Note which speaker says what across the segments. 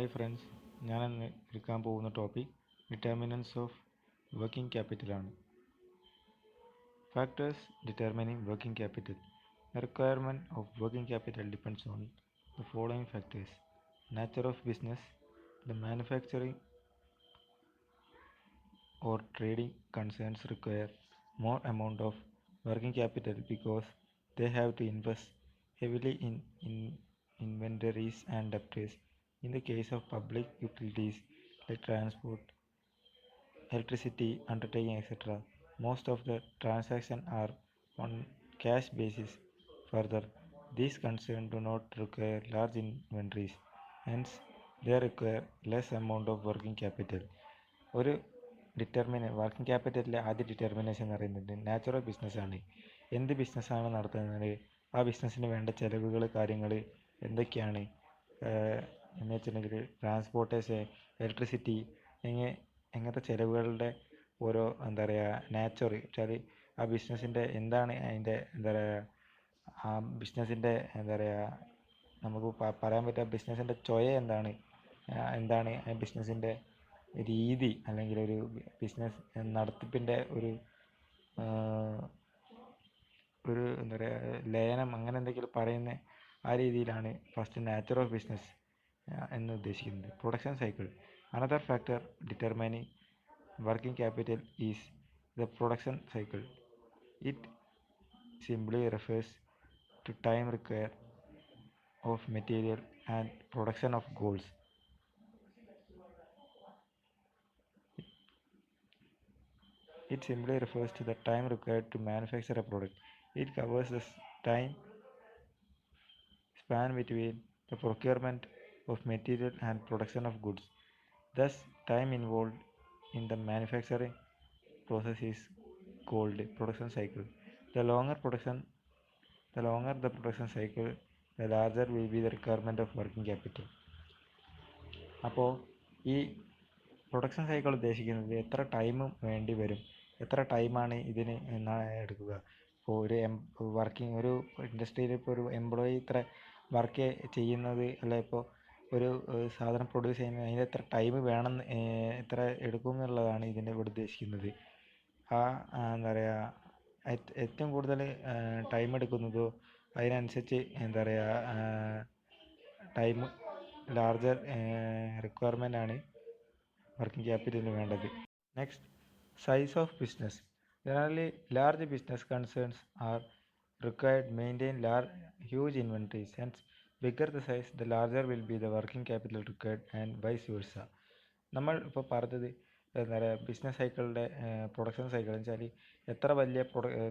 Speaker 1: Hi friends, ഞാനിന്ന് എടുക്കാൻ പോകുന്ന ടോപ്പിക് ഡിറ്റർമിനൻസ് ഓഫ് വർക്കിംഗ് ക്യാപിറ്റലാണ്. Factors determining working capital. The requirement of working capital depends on the following factors: nature of business. The manufacturing or trading concerns require more amount of working capital because they have to invest heavily in inventories and debtors. In the case of public utilities like transport, electricity, undertaking, etc., most of the transactions are on cash basis. Further, these concerns do not require large inventories, hence they require less amount of working capital. ഒരു working ക്യാപിറ്റലിലെ ആദ്യ determination എന്ന് പറയുന്നത് natural ബിസിനസ്സാണ്. എന്ത് ബിസിനസ്സാണ് നടത്തുന്നത്, ആ ബിസിനസ്സിന് വേണ്ട ചിലവുകൾ, കാര്യങ്ങൾ എന്തൊക്കെയാണ് എന്ന് വെച്ചിട്ടുണ്ടെങ്കിൽ ട്രാൻസ്പോർട്ടേഷൻ, ഇലക്ട്രിസിറ്റി, ഇങ്ങനത്തെ ചിലവുകളുടെ ഓരോ നാച്ചുറൽ വെച്ചാൽ ആ ബിസിനസ്സിൻ്റെ എന്താണ്, അതിൻ്റെ ആ ബിസിനസ്സിൻ്റെ നമുക്ക് പറയാൻ പറ്റുക ബിസിനസ്സിൻ്റെ ചൊയ എന്താണ്, എന്താണ് ആ ബിസിനസ്സിൻ്റെ രീതി, അല്ലെങ്കിൽ ഒരു ബിസിനസ് നടത്തിപ്പിൻ്റെ ഒരു ലയനം, അങ്ങനെ എന്തെങ്കിലും പറയുന്ന ആ രീതിയിലാണ് ഫസ്റ്റ് നാച്ചർ ഓഫ് ബിസിനസ് എന്ന് ഉദ്ദേശിക്കുന്നത്. Production cycle. Another factor determining working capital is the production cycle. It simply refers to time required of material and production of goods. It simply refers to the time required to manufacture a product. It covers the time span between the procurement of material and production of goods. Thus, time involved in the manufacturing process is called production cycle. The longer the production cycle, the larger will be the requirement of working capital. അപ്പോൾ ഈ production cycle ഉദ്ദേശിക്കുന്നത് എത്ര time വേണ്ടി വരും, എത്ര ടൈമാണ് ഇതിന് എന്നാണ് എടുക്കുക. ഇപ്പോൾ ഒരു ഇൻഡസ്ട്രിയിൽ ഇപ്പോൾ ഒരു എംപ്ലോയി ഇത്ര വർക്ക് ചെയ്യുന്നത്, അല്ല ഇപ്പോൾ ഒരു സാധനം പ്രൊഡ്യൂസ് ചെയ്യുന്നത് അതിന് എത്ര ടൈം വേണം, എത്ര എടുക്കും എന്നുള്ളതാണ് ഇതിൻ്റെ ഇവിടെ ഉദ്ദേശിക്കുന്നത്. ഏറ്റവും കൂടുതൽ ടൈം എടുക്കുന്നതോ അതിനനുസരിച്ച് ടൈം ലാർജർ റിക്വയർമെൻ്റ് ആണ് വർക്കിംഗ് ക്യാപിറ്റലിന് വേണ്ടത്. Next, size of business. Generally, large business concerns are required to maintain huge inventories. Hence, bigger the size, the larger will be the working capital required, and vice versa. നമ്മൾ ഇപ്പോൾ പറഞ്ഞത് business സൈക്കിളിൻ്റെ production cycle എന്ന് വെച്ചാൽ എത്ര വലിയ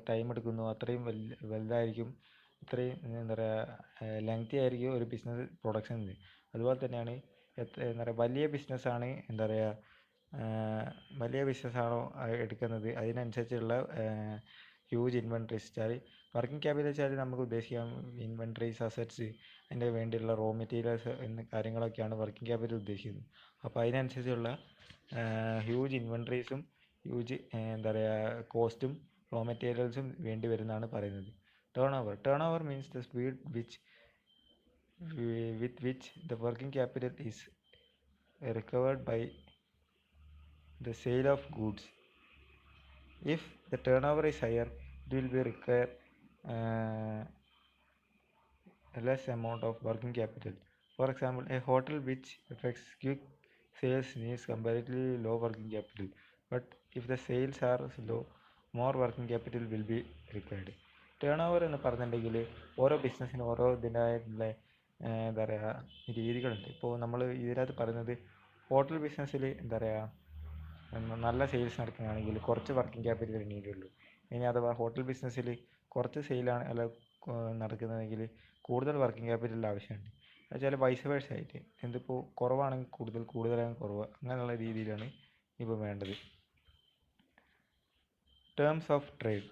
Speaker 1: time എടുക്കുന്നു അത്രയും വലുതായിരിക്കും, ഇത്രയും ലെങ്തി ആയിരിക്കും ഒരു ബിസിനസ് പ്രൊഡക്ഷൻ. അതുപോലെ തന്നെയാണ് വലിയ ബിസിനസ്സാണ് വലിയ ബിസിനസ്സാണോ എടുക്കുന്നത് അതിനനുസരിച്ചുള്ള ഹ്യൂജ് ഇൻവെൻട്രീസ് വെച്ചാൽ വർക്കിംഗ് ക്യാപിറ്റൽ വെച്ചാൽ നമുക്ക് ഉദ്ദേശിക്കാം ഇൻവെൻട്രീസ്, അസറ്റ്സ്, അതിൻ്റെ വേണ്ടിയുള്ള റോ മെറ്റീരിയൽസ് എന്ന കാര്യങ്ങളൊക്കെയാണ് വർക്കിംഗ് ക്യാപിറ്റൽ ഉദ്ദേശിക്കുന്നത്. അപ്പോൾ അതിനനുസരിച്ചുള്ള ഹ്യൂജ് ഇൻവെൻട്രീസും ഹ്യൂജ് കോസ്റ്റും റോ മെറ്റീരിയൽസും വേണ്ടി വരുന്നതാണ് പറയുന്നത്. Turn over means the speed with which the working capital is recovered by the sale of goods. If the turnover is higher, it will be require less amount of working capital. For example, a hotel which affects quick sales needs comparatively low working capital, but if the sales are slow, more working capital will be required. Turn over എന്ന് പറഞ്ഞിട്ടുണ്ടെങ്കിൽ ഓരോ ബിസിനസ്സിനും ഓരോ ഇതിൻ്റെതായിട്ടുള്ള രീതികളുണ്ട്. ഇപ്പോൾ നമ്മൾ ഇതിനകത്ത് പറയുന്നത് hotel ബിസിനസ്സിൽ നല്ല സെയിൽസ് നടക്കുകയാണെങ്കിൽ കുറച്ച് വർക്കിംഗ് ക്യാപിറ്റൽ നീടുള്ളൂ. ഇനി അഥവാ ഹോട്ടൽ ബിസിനസ്സിൽ കുറച്ച് സെയിലാണ് നടക്കുന്നതെങ്കിൽ കൂടുതൽ വർക്കിംഗ് ക്യാപിറ്റൽ ആവശ്യമുണ്ട്. എന്നുവെച്ചാൽ വൈസ് വേഴ്സ ആയിട്ട് എന്തിപ്പോൾ കുറവാണെങ്കിൽ കൂടുതലാണെങ്കിൽ കുറവ്, അങ്ങനെയുള്ള രീതിയിലാണ് ഇപ്പോൾ വേണ്ടത്. Terms of trade.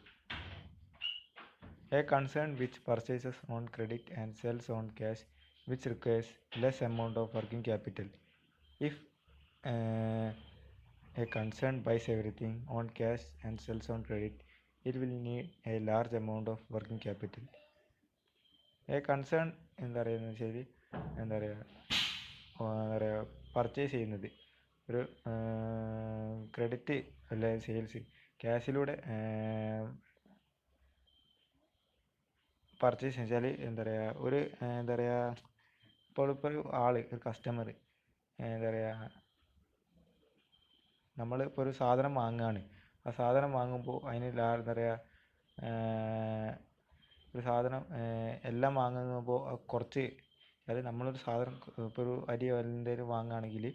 Speaker 1: A concern which purchases on credit and sells on cash, which requires less amount of working capital. If a concern buys everything on cash and sells on credit, it will need a large amount of working capital. A concern എന്താ പറയുക purchase ചെയ്യുന്നത്. ഒരു credit അല്ലെ sales ക്യാഷിലൂടെ purchase വെച്ചാൽ എന്താ പറയുക ഒരു എന്താ പറയുക ഇപ്പോൾ ഒരു ഒരു കസ്റ്റമർ എന്താ പറയുക നമ്മളിപ്പോൾ ഒരു സാധനം വാങ്ങുകയാണ്. ആ സാധനം വാങ്ങുമ്പോൾ അതിന് എന്താ പറയുക ഒരു സാധനം എല്ലാം വാങ്ങുമ്പോൾ കുറച്ച് അതായത് നമ്മളൊരു സാധനം ഇപ്പോൾ ഒരു അരി എന്തെങ്കിലും വാങ്ങുകയാണെങ്കിൽ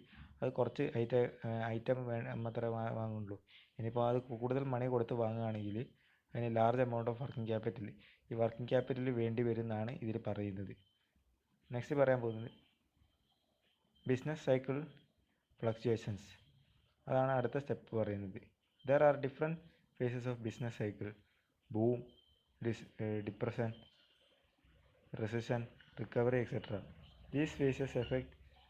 Speaker 1: അത് കുറച്ച് ഐറ്റം മാത്രമേ വാങ്ങുള്ളൂ. ഇനിയിപ്പോൾ അത് കൂടുതൽ മണി കൊടുത്ത് വാങ്ങുകയാണെങ്കിൽ അതിന് large amount of working capital ഈ വർക്കിംഗ് ക്യാപിറ്റൽ വേണ്ടി വരുമെന്നാണ് ഇതിൽ പറയുന്നത്. നെക്സ്റ്റ് പറയാൻ പോകുന്നത് ബിസിനസ് സൈക്കിൾ ഫ്ലക്ച്വേഷൻസ്. അതാണ് അടുത്ത സ്റ്റെപ്പ് പറയുന്നത്. There are different phases of business cycle: boom, depression, recession, recovery, etc. These phases affect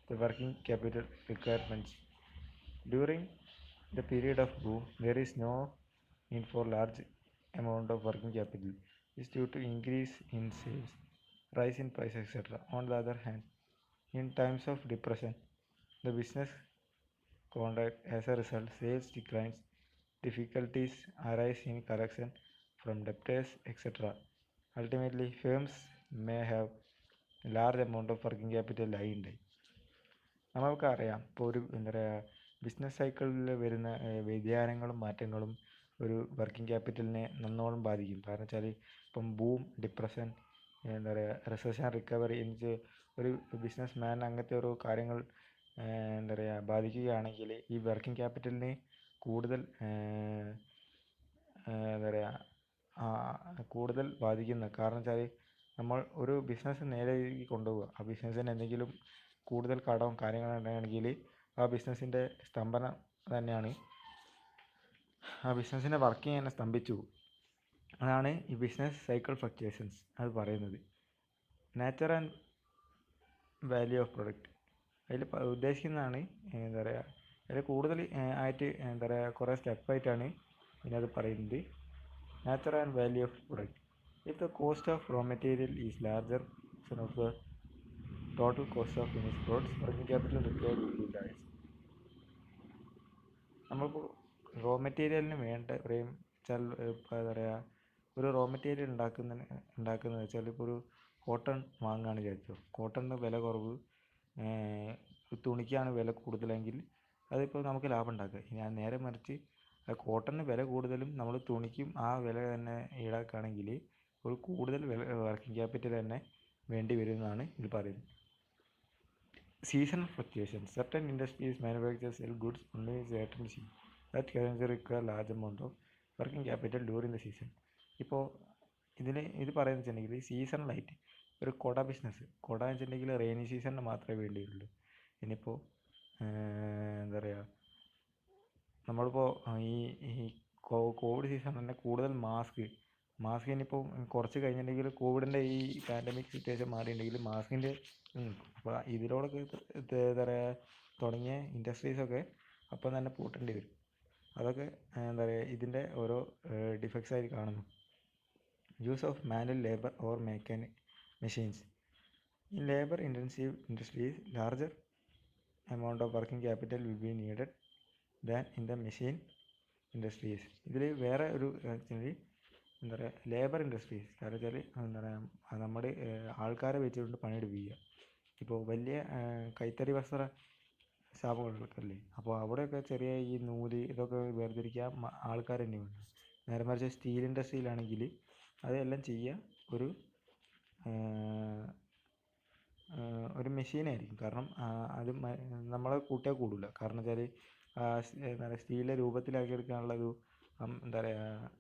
Speaker 1: the working capital requirements. During the period of boom, there is no need for large amount of working capital. This is due to increase in sales, rise in price, etc. On the other hand, in times of depression, the business contract. As a result, sales declines, difficulties arise in collection from debtors, etc. Ultimately, firms may have large amount of working capital lying. നമ്മൾക്കറിയാം ഇപ്പോൾ ഒരു എന്താ പറയുക business സൈക്കിളിൽ വരുന്ന വ്യതിയാനങ്ങളും മാറ്റങ്ങളും ഒരു വർക്കിംഗ് ക്യാപിറ്റലിനെ നന്നോളം ബാധിക്കും. കാരണം വെച്ചാൽ ഇപ്പം ബൂം, ഡിപ്രഷൻ, എന്താ പറയുക റിസഷൻ, റിക്കവറി എന്ന് ഒരു ബിസിനസ് മാൻ അങ്ങനത്തെ ഓരോ കാര്യങ്ങൾ എന്താ പറയുക ബാധിക്കുകയാണെങ്കിൽ ഈ വർക്കിംഗ് ക്യാപിറ്റലിനെ കൂടുതൽ എന്താ പറയുക കൂടുതൽ ബാധിക്കുന്ന കാരണം വെച്ചാൽ നമ്മൾ ഒരു ബിസിനസ് നേരെ കൊണ്ടുപോവുക. ആ ബിസിനസ്സിന് എന്തെങ്കിലും കൂടുതൽ കടവും കാര്യങ്ങളുണ്ടെങ്കിൽ ആ ബിസിനസ്സിൻ്റെ സ്തംഭനം തന്നെയാണ് ആ ബിസിനസ്സിൻ്റെ വർക്കിംഗ് തന്നെ സ്തംഭിച്ചു. അതാണ് ഈ ബിസിനസ് സൈക്കിൾ ഫ്ലക്ച്വേഷൻസ് അത് പറയുന്നത്. Nature and value of product അതിൽ ഉദ്ദേശിക്കുന്നതാണ് എന്താ പറയുക അതിൽ കൂടുതൽ ആയിട്ട് എന്താ പറയുക കുറേ സ്റ്റെപ്പായിട്ടാണ് ഇതിനകത്ത് പറയുന്നത്. Nature and value of product. If the cost of raw material is larger of the total cost of finish products, working capital required will be large. നമ്മളിപ്പോൾ റോ മെറ്റീരിയലിന് വേണ്ട ഒരു വെച്ചാൽ ഇപ്പോൾ എന്താ പറയുക ഒരു റോ മെറ്റീരിയൽ ഉണ്ടാക്കുന്നത് വെച്ചാൽ ഇപ്പോൾ ഒരു കോട്ടൺ വാങ്ങുകയാണ് വിചാരിച്ചോ. കോട്ടണിന് വില കുറവ്, തുണിക്കാണ് വില കൂടുതലെങ്കിൽ അതിപ്പോൾ നമുക്ക് ലാഭം ഉണ്ടാക്കുക. ഞാൻ നേരെ മറിച്ച് കോട്ടണിന് വില കൂടുതലും നമ്മൾ തുണിക്കും ആ വില തന്നെ ഈടാക്കുകയാണെങ്കിൽ ഒരു കൂടുതൽ വർക്കിംഗ് ക്യാപിറ്റൽ തന്നെ വേണ്ടി വരുമെന്നാണ് ഇത് പറയുന്നത്. Seasonal fluctuations. Certain industries manufacture sell goods only in certain season. That can require large amount of working capital during the season. ഇപ്പോൾ ഇത് പറയുന്നത് വെച്ചിട്ടുണ്ടെങ്കിൽ സീസണലായിട്ട് ഒരു കുട ബിസിനസ് എന്ന് വെച്ചിട്ടുണ്ടെങ്കിൽ റെയിനി സീസണിന് മാത്രമേ വേണ്ടി വരുള്ളൂ. ഇനിയിപ്പോൾ എന്താ പറയുക നമ്മളിപ്പോൾ ഈ കോവിഡ് സീസൺ തന്നെ കൂടുതൽ മാസ്ക് ഇനിയിപ്പോൾ കുറച്ച് കഴിഞ്ഞിട്ടുണ്ടെങ്കിൽ കോവിഡിൻ്റെ ഈ പാൻഡമിക് സിറ്റുവേഷൻ മാറിയിട്ടുണ്ടെങ്കിൽ മാസ്കിൻ്റെ അപ്പോൾ ഇതിലോടൊക്കെ എന്താ പറയുക തുടങ്ങിയ ഇൻഡസ്ട്രീസൊക്കെ അപ്പം തന്നെ പൂട്ടേണ്ടി വരും. അതൊക്കെ എന്താ പറയുക ഇതിൻ്റെ ഓരോ ഡിഫക്ട്സ് ആയി കാണുന്നു. Use of manual labour or machines. In labour intensive industries larger amount of working capital will be needed than in the machine industries. ഇതിൽ വേറെ ഒരു എന്താ പറയുക ലേബർ ഇൻഡസ്ട്രീസ് കാരണം വെച്ചാൽ എന്താ പറയുക നമ്മുടെ ആൾക്കാരെ വെച്ചുകൊണ്ട് പണിയെടുപ്പിക്കുക. ഇപ്പോൾ വലിയ കൈത്തറി വസ്ത്ര സ്ഥാപനങ്ങളൊക്കെ അല്ലേ, അപ്പോൾ അവിടെയൊക്കെ ചെറിയ ഈ നൂല് ഇതൊക്കെ വേർതിരിക്കാൻ ആൾക്കാർ തന്നെ വേണം. നേരെ മറിച്ച് സ്റ്റീൽ ഇൻഡസ്ട്രിയിലാണെങ്കിൽ അതെല്ലാം ചെയ്യുക ഒരു മെഷീനായിരിക്കും. കാരണം അത് നമ്മളെ കൂട്ടിയാൽ കൂടില്ല. കാരണം വെച്ചാൽ എന്താ പറയുക സ്റ്റീലിൻ്റെ രൂപത്തിലാക്കിയെടുക്കാനുള്ള ഒരു എന്താ പറയുക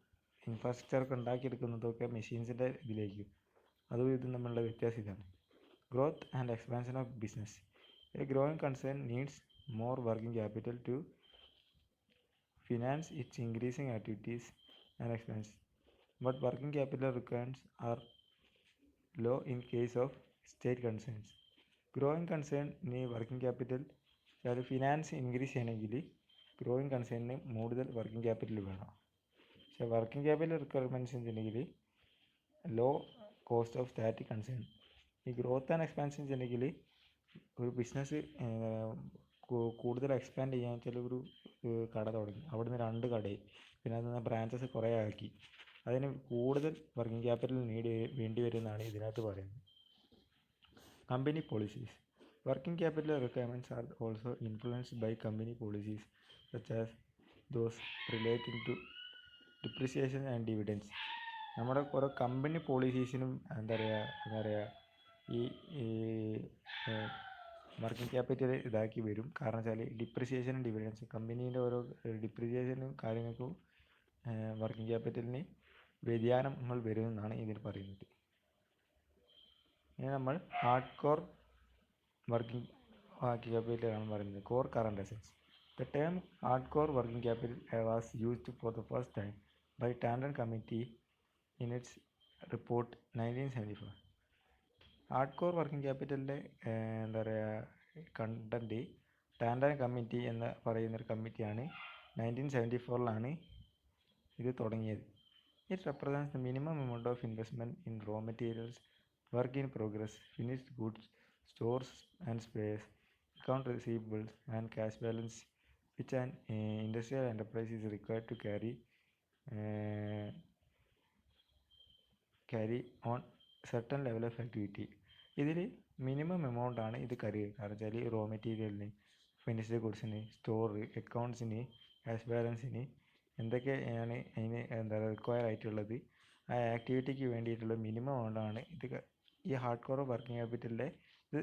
Speaker 1: ഇൻഫ്രാസ്ട്രക്ചറൊക്കെ ഉണ്ടാക്കിയെടുക്കുന്നതൊക്കെ മെഷീൻസിൻ്റെ ഇതിലേക്കും അതും ഇതും തമ്മിലുള്ള വ്യത്യാസം ഇതാണ്. Growth and expansion of business. A growing concern needs more working capital to finance its increasing activities and expense, but working capital requirements are low in case of state concerns. Growing concern ni working capital അതായത് finance increase ചെയ്യണമെങ്കിൽ growing കൺസേണിന് കൂടുതൽ working capital വേണം. പക്ഷേ working capital requirements വെച്ചിട്ടുണ്ടെങ്കിൽ low cost of static concern. ഈ growth and expansion വെച്ചിട്ടുണ്ടെങ്കിൽ ഒരു ബിസിനസ് കൂടുതൽ എക്സ്പാൻഡ് ചെയ്യാൻ വെച്ചാൽ ഒരു കട തുടങ്ങി, അവിടുന്ന് 2 കടയായി, പിന്നെ അതിൽ നിന്ന് ബ്രാഞ്ചസ് കുറേ ആക്കി, അതിന് കൂടുതൽ വർക്കിംഗ് ക്യാപിറ്റൽ വേണ്ടി വരുമെന്നാണ് ഇതിനകത്ത് പറയുന്നത്. Company policies. Working capital requirements are also influenced by company policies such as those relating to depreciation and dividends. നമ്മുടെ ഓരോ കമ്പനി പോളിസീസിനും എന്താ പറയുക ഈ വർക്കിംഗ് ക്യാപിറ്റൽ ഇതാക്കി വരും. കാരണം വെച്ചാൽ ഡിപ്രിസിയേഷനും ഡിവിഡൻസും, കമ്പനീൻ്റെ ഓരോ ഡിപ്രിസിയേഷനും കാര്യങ്ങൾക്കും വർക്കിംഗ് ക്യാപിറ്റലിന് വ്യതിയാനങ്ങൾ വരുമെന്നാണ് ഇതിൽ പറയുന്നത്. ഇനി നമ്മൾ ഹാർഡ് കോർ വർക്കിംഗ് ക്യാപിറ്റലാണ് പറയുന്നത്. Core current assets. The term hardcore working capital was used for the first time by Tandon Committee in its report 1974. Hard working ക്യാപിറ്റലിൻ്റെ എന്താ പറയുക കണ്ടൻറ്റ് ടാൻഡൻ കമ്മിറ്റി എന്ന് പറയുന്നൊരു കമ്മിറ്റിയാണ് 1974 ഇത് തുടങ്ങിയത്. It represents the minimum amount of investment in raw materials, work in progress, finished goods, stores and spares, account receivables and cash balance which an industrial enterprise is required to carry on certain level of activity. ഇതിൽ minimum amount ആണ് ഇത് കാരണം വെച്ചാൽ raw മെറ്റീരിയലിന്, finished ഗുഡ്സിന്, store, അക്കൗണ്ട്സിന്, cash ബാലൻസിന് എന്തൊക്കെയാണ് അതിന് require ആയിട്ടുള്ളത്, ആ ആക്ടിവിറ്റിക്ക് വേണ്ടിയിട്ടുള്ള മിനിമം എമൗണ്ടാണ് ഇത് ഈ ഹാർഡ് കോർ വർക്കിംഗ് ക്യാപിറ്റലിൻ്റെ ഇത്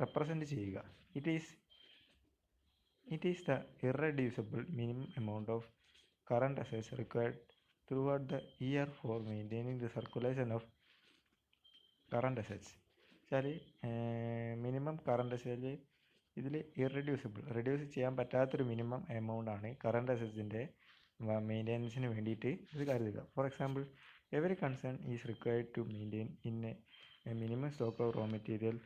Speaker 1: റെപ്രസെൻറ്റ് ചെയ്യുക. It is the irreducible minimum amount of current assets required throughout the year for maintaining the circulation of current assets. വെച്ചാൽ മിനിമം കറണ്ട് അസറ്റിൽ ഇതിൽ റെഡ്യൂസ് ചെയ്യാൻ പറ്റാത്തൊരു മിനിമം എമൗണ്ട് ആണ് കറണ്ട് അസറ്റ്സിൻ്റെ മെയിൻ്റെനൻസിന് വേണ്ടിയിട്ട് ഇത് കരുതുക. For example, every concern is required to maintain in a minimum stock of raw material,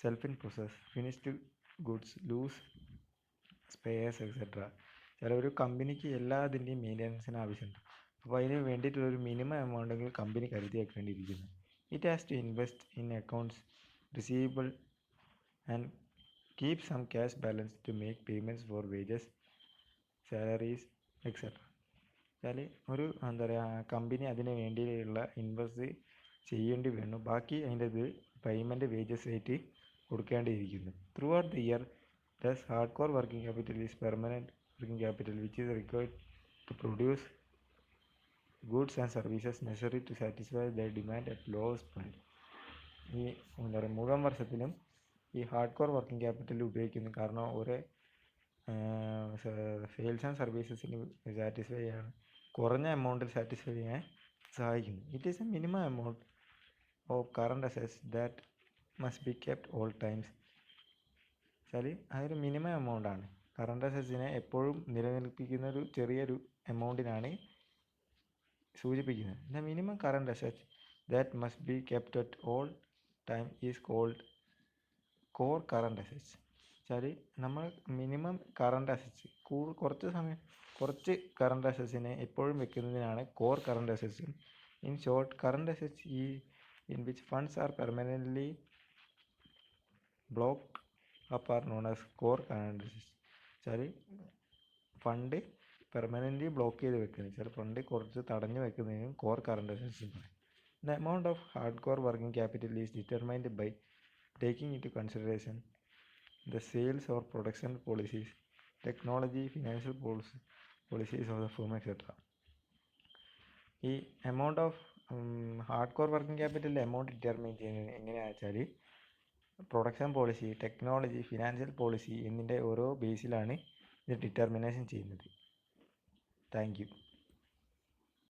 Speaker 1: self in process, finished goods, loose, spares etcetera. ചില ഒരു കമ്പനിക്ക് എല്ലാതിൻ്റെയും മെയിൻ്റെനൻസിന് ആവശ്യമുണ്ട്. അപ്പോൾ അതിന് വേണ്ടിയിട്ടുള്ളൊരു മിനിമം എമൗണ്ടെങ്കിൽ കമ്പനി കരുതി വെക്കേണ്ടിയിരിക്കുന്നു. It has to invest in accounts receivable and keep some cash balance to make payments for wages, salaries etcetera. വെച്ചാൽ ഒരു എന്താ പറയുക കമ്പനി അതിന് വേണ്ടിയുള്ള ഇൻവെസ്റ്റ് ചെയ്യേണ്ടി വേണം, ബാക്കി അതിൻ്റെ ഇത് പേയ്മെൻറ്റ് വേജസ് ആയിട്ട് കൊടുക്കേണ്ടിയിരിക്കുന്നു. Throughout the year thus hard core working capital is permanent working capital which is required to produce goods and services necessary to satisfy their demand at lowest point. ഈ എന്താ പറയുക മുഴുവൻ വർഷത്തിലും ഈ hard core working capital ഉപയോഗിക്കുന്നു. കാരണം ഓരോ sales and സർവീസസിന് satisfy ചെയ്യാൻ കുറഞ്ഞ എമൗണ്ടിൽ സാറ്റിസ്ഫൈ ചെയ്യാൻ സഹായിക്കുന്നു. It is A minimum amount of current assets that must be kept all times. വെച്ചാൽ അതൊരു മിനിമം എമൗണ്ടാണ്, കറണ്ട് അസറ്റ്സിനെ എപ്പോഴും നിലനിൽപ്പിക്കുന്ന ഒരു ചെറിയൊരു എമൗണ്ടിനാണ് സൂചിപ്പിക്കുന്നത്. The minimum current assets that must be kept at all time is called core current assets. വെച്ചാൽ നമ്മൾ മിനിമം കറണ്ട് അസറ്റ്സ് കുറച്ച് കറണ്ട് അസറ്റ്സിനെ എപ്പോഴും വെക്കുന്നതിനാണ് core current assets. In short, current assets in which funds are permanently blocked up are known as core current assets. വെച്ചാൽ fund permanently block ചെയ്ത് വെക്കുന്നത്, ചില ഫണ്ട് കുറച്ച് തടഞ്ഞു വെക്കുന്നതിനും കോർ കറണ്ട് അസറ്റ്സ് പറയും. The amount of hard core working capital is determined by taking into consideration the sales or production policies, technology, financial policies of the firm etcetera. ഈ amount of hard core working ക്യാപിറ്റലിൻ്റെ amount determine ചെയ്യുന്നത് എങ്ങനെയാണെന്ന് വെച്ചാൽ production policy, technology, financial policy എന്നിൻ്റെ ഓരോ ബേസിലാണ് ഇത് determination ചെയ്യുന്നത്. Thank you.